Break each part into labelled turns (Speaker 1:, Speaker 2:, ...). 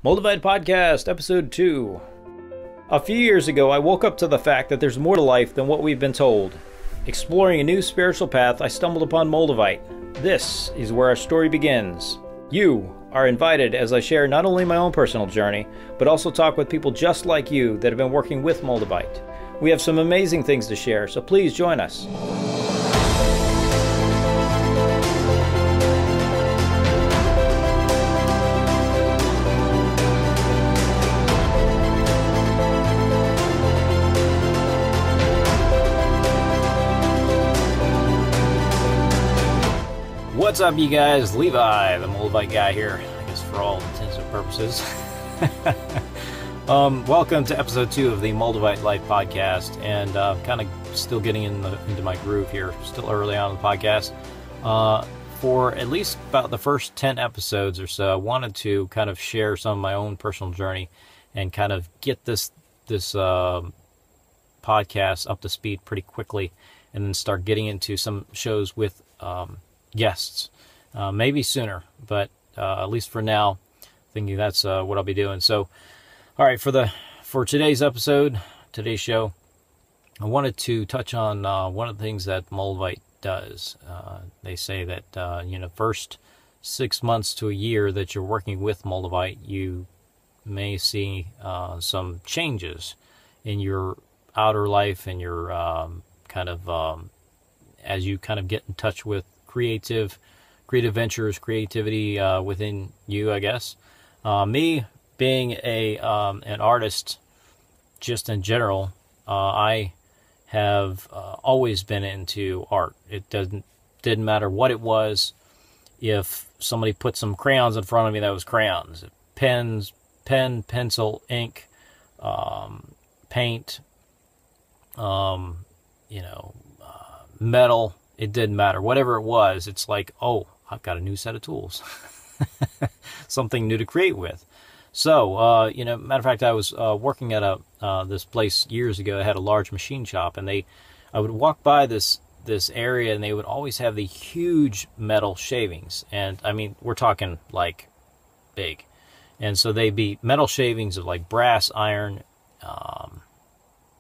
Speaker 1: Moldavite Podcast, Episode 2. A few years ago, I woke up to the fact that there's more to life than what we've been told. Exploring a new spiritual path, I stumbled upon Moldavite. This is where our story begins. You are invited as I share not only my own personal journey, but also talk with people just like you that have been working with Moldavite. We have some amazing things to share, so please join us. What's up, you guys? Levi, the Moldavite guy here, I guess for all intents and purposes. Welcome to episode 2 of the Moldavite Life podcast, and kind of still getting into my groove here, still early on in the podcast. For at least about the first 10 episodes or so, I wanted to kind of share some of my own personal journey and kind of get this podcast up to speed pretty quickly, and then start getting into some shows with guests, maybe sooner, but at least for now, thinking that's what I'll be doing. So, all right, for today's episode, today's show, I wanted to touch on one of the things that Moldavite does. They say that first 6 months to a year that you're working with Moldavite, you may see some changes in your outer life and your as you kind of get in touch with creative ventures, creativity within you, I guess. Me being an artist, just in general, I have always been into art. It didn't matter what it was. If somebody put some crayons in front of me, that was crayons. Pen, pencil, ink, paint, metal. It didn't matter. Whatever it was, it's like, oh, I've got a new set of tools. Something new to create with. So, matter of fact, I was working at this place years ago. They had a large machine shop, and I would walk by this area, and they would always have the huge metal shavings. And, I mean, we're talking, like, big. And so they'd be metal shavings of, like, brass, iron,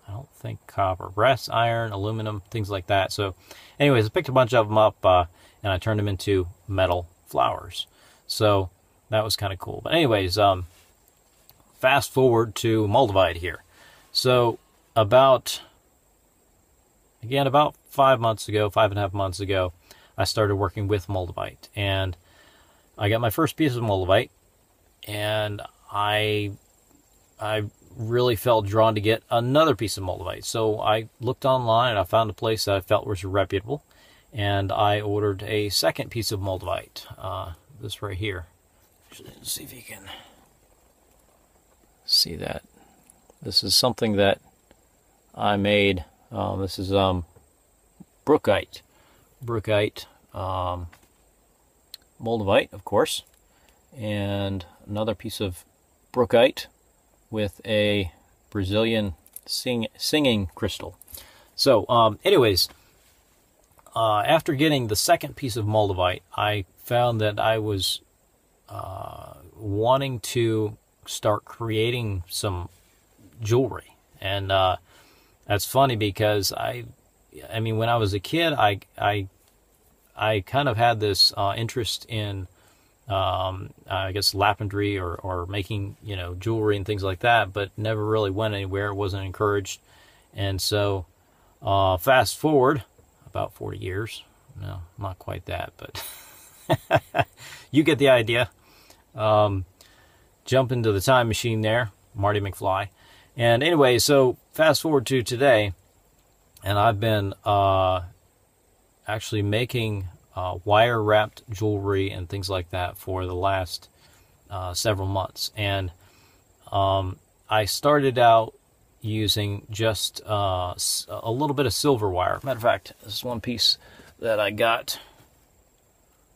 Speaker 1: I don't think copper, brass, iron, aluminum, things like that. So anyways, I picked a bunch of them up and I turned them into metal flowers. So that was kind of cool. But anyways, fast forward to Moldavite here. So about 5.5 months ago, I started working with Moldavite. And I got my first piece of Moldavite, and I really felt drawn to get another piece of Moldavite. So I looked online and I found a place that I felt was reputable, and I ordered a second piece of Moldavite. This right here. Let's see if you can see that. This is something that I made. This is Brookite. Moldavite, of course. And another piece of Brookite with a Brazilian singing crystal. So, anyways, after getting the second piece of Moldavite, I found that I was wanting to start creating some jewelry. And that's funny because I mean, when I was a kid, I kind of had this interest in I guess lapidary or making, jewelry and things like that, but never really went anywhere. It wasn't encouraged. And so, fast forward about 40 years. No, not quite that, but you get the idea. Jump into the time machine there, Marty McFly. And anyway, so fast forward to today, and I've been actually making wire-wrapped jewelry and things like that for the last several months. And I started out using just a little bit of silver wire. Matter of fact, this is one piece that I got.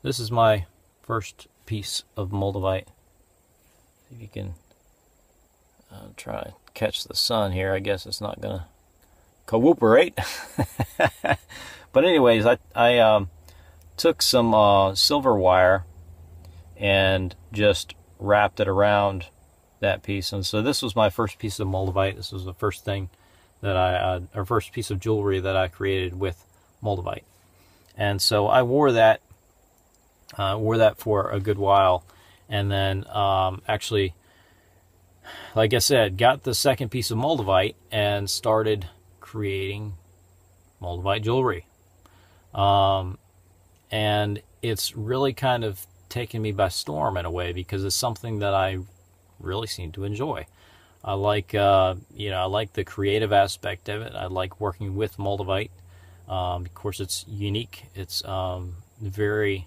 Speaker 1: This is my first piece of Moldavite. See if you can try to catch the sun here. I guess it's not going to cooperate. But anyways, I took some silver wire and just wrapped it around that piece. And so this was my first piece of Moldavite. This was the first thing that or first piece of jewelry that I created with Moldavite. And so I wore that for a good while, and then actually, like I said, got the second piece of Moldavite and started creating Moldavite jewelry. And it's really kind of taken me by storm in a way, because it's something that I really seem to enjoy. I like, I like the creative aspect of it. I like working with Moldavite. Of course, it's unique. It's very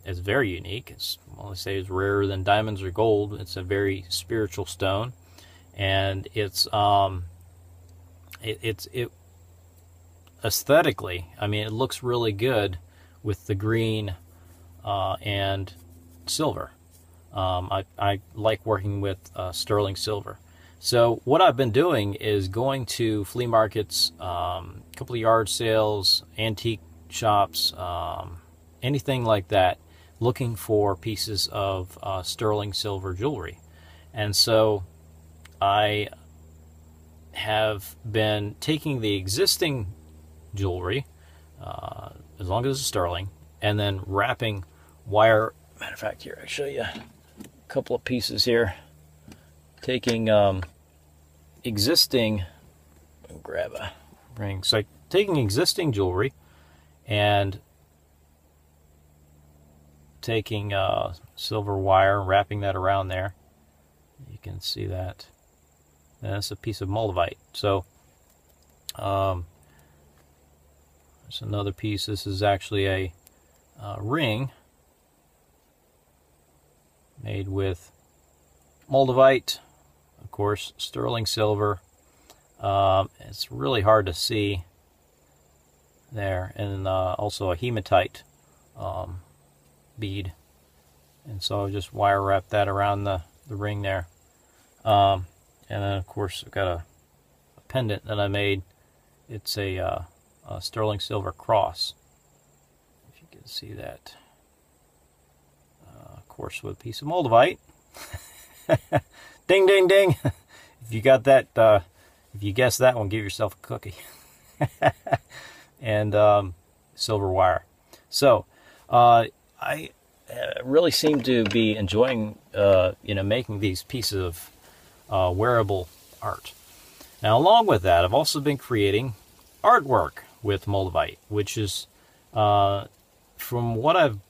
Speaker 1: unique. It's, well, I say it's rarer than diamonds or gold. It's a very spiritual stone, and it's aesthetically, I mean, it looks really good with the green and silver. I like working with sterling silver. So what I've been doing is going to flea markets, a couple of yard sales, antique shops, anything like that, looking for pieces of sterling silver jewelry. And so I have been taking the existing jewelry, as long as it's sterling, and then wrapping wire. Matter of fact, here, I'll show you a couple of pieces here. Taking existing, grab a ring. So taking existing jewelry and taking silver wire, wrapping that around there. You can see that. And that's a piece of Moldavite. So there's another piece. This is actually a ring made with Moldavite, of course, sterling silver. It's really hard to see there, and also a hematite bead. And so I just wire wrap that around the ring there. And then, of course, I've got a pendant that I made. It's a sterling silver cross, if you can see that. Of course, with a piece of Moldavite. Ding, ding, ding. If you got that, if you guessed that one, give yourself a cookie. And silver wire. So I really seem to be enjoying making these pieces of wearable art. Now, along with that, I've also been creating artwork with Moldavite, which is, from what I've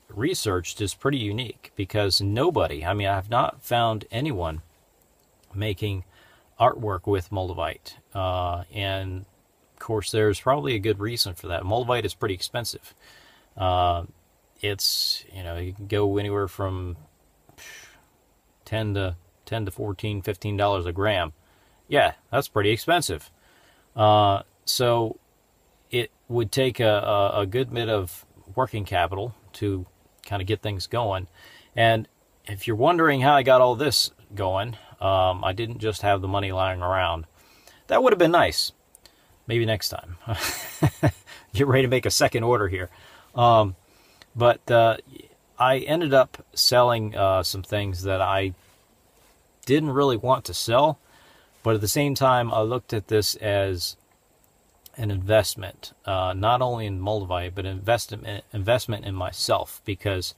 Speaker 1: researched, is pretty unique, because nobody, I mean, I have not found anyone making artwork with Moldavite. And of course, there's probably a good reason for that. Moldavite is pretty expensive. It's, you can go anywhere from $10 to $14, $15 a gram. Yeah, that's pretty expensive. So it would take a good bit of working capital to kind of get things going. And if you're wondering how I got all this going, I didn't just have the money lying around. That would have been nice. Maybe next time. Get ready to make a second order here. But I ended up selling some things that I didn't really want to sell, but at the same time, I looked at this as an investment, not only in Moldavite, but investment in myself, because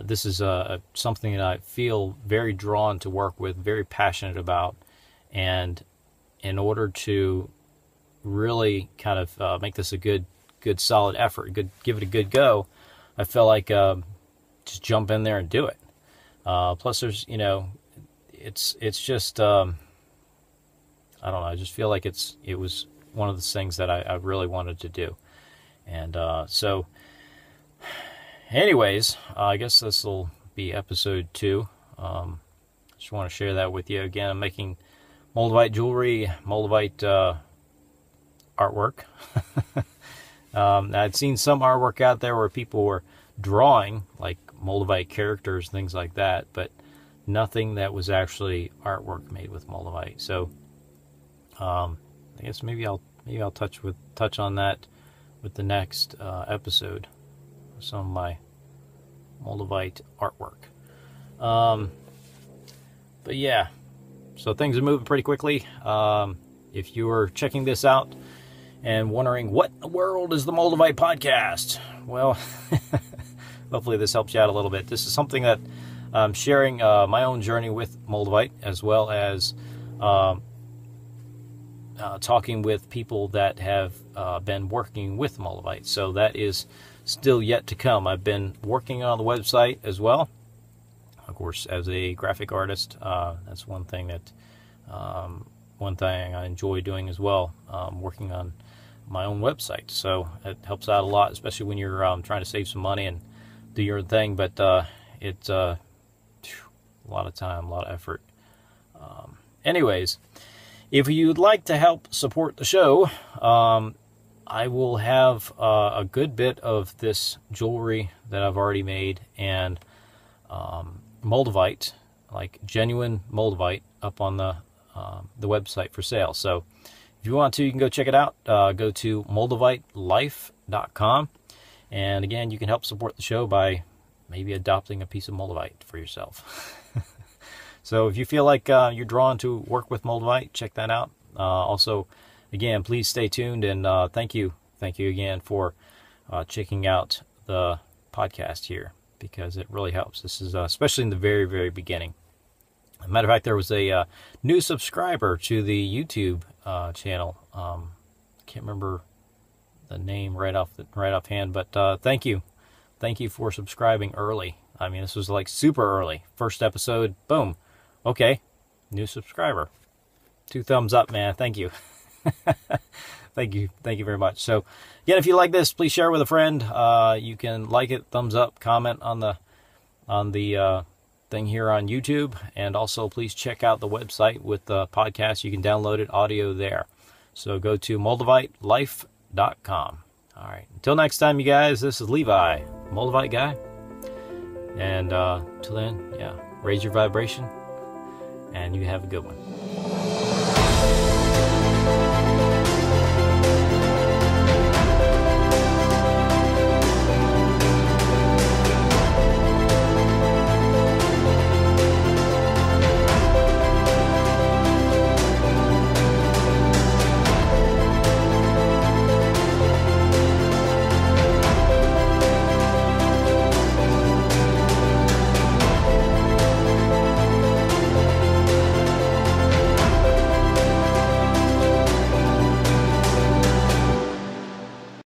Speaker 1: this is something that I feel very drawn to work with, very passionate about, and in order to really kind of make this a good solid effort, give it a good go, I felt like just jump in there and do it. Plus, there's it's just I don't know. I just feel like it was one of the things that I really wanted to do. And so anyways, I guess this will be episode 2. Just want to share that with you. Again, I'm making Moldavite jewelry, Moldavite artwork. I'd seen some artwork out there where people were drawing like Moldavite characters, things like that, but nothing that was actually artwork made with Moldavite. So I guess maybe I'll touch on that with the next episode, some of my Moldavite artwork. But yeah, so things are moving pretty quickly. If you are checking this out and wondering what in the world is the Moldavite podcast, well, hopefully this helps you out a little bit. This is something that I'm sharing my own journey with Moldavite, as well as talking with people that have been working with Moldavite. So that is still yet to come. I've been working on the website as well. Of course, as a graphic artist, that's one thing I enjoy doing as well, working on my own website. So it helps out a lot, especially when you're trying to save some money and do your own thing. But it's a lot of time, a lot of effort. Anyways, if you'd like to help support the show, I will have a good bit of this jewelry that I've already made and Moldavite, like genuine Moldavite, up on the website for sale. So if you want to, you can go check it out. Go to moldavitelife.com, and again, you can help support the show by maybe adopting a piece of Moldavite for yourself. So if you feel like you're drawn to work with Moldavite, check that out. Also, again, please stay tuned, and thank you again for checking out the podcast here, because it really helps. This is especially in the very, very beginning. As a matter of fact, there was a new subscriber to the YouTube channel. I can't remember the name right offhand, but thank you for subscribing early. I mean, this was like super early. First episode, boom. Okay, new subscriber. 2 thumbs up, man. Thank you. Thank you very much. So, again, if you like this, please share with a friend. You can like it, thumbs up, comment on the thing here on YouTube, and also please check out the website with the podcast. You can download it audio there. So go to moldavitelife.com. All right. Until next time, you guys. This is Levi, Moldavite guy, and till then, yeah, raise your vibration, and you have a good one.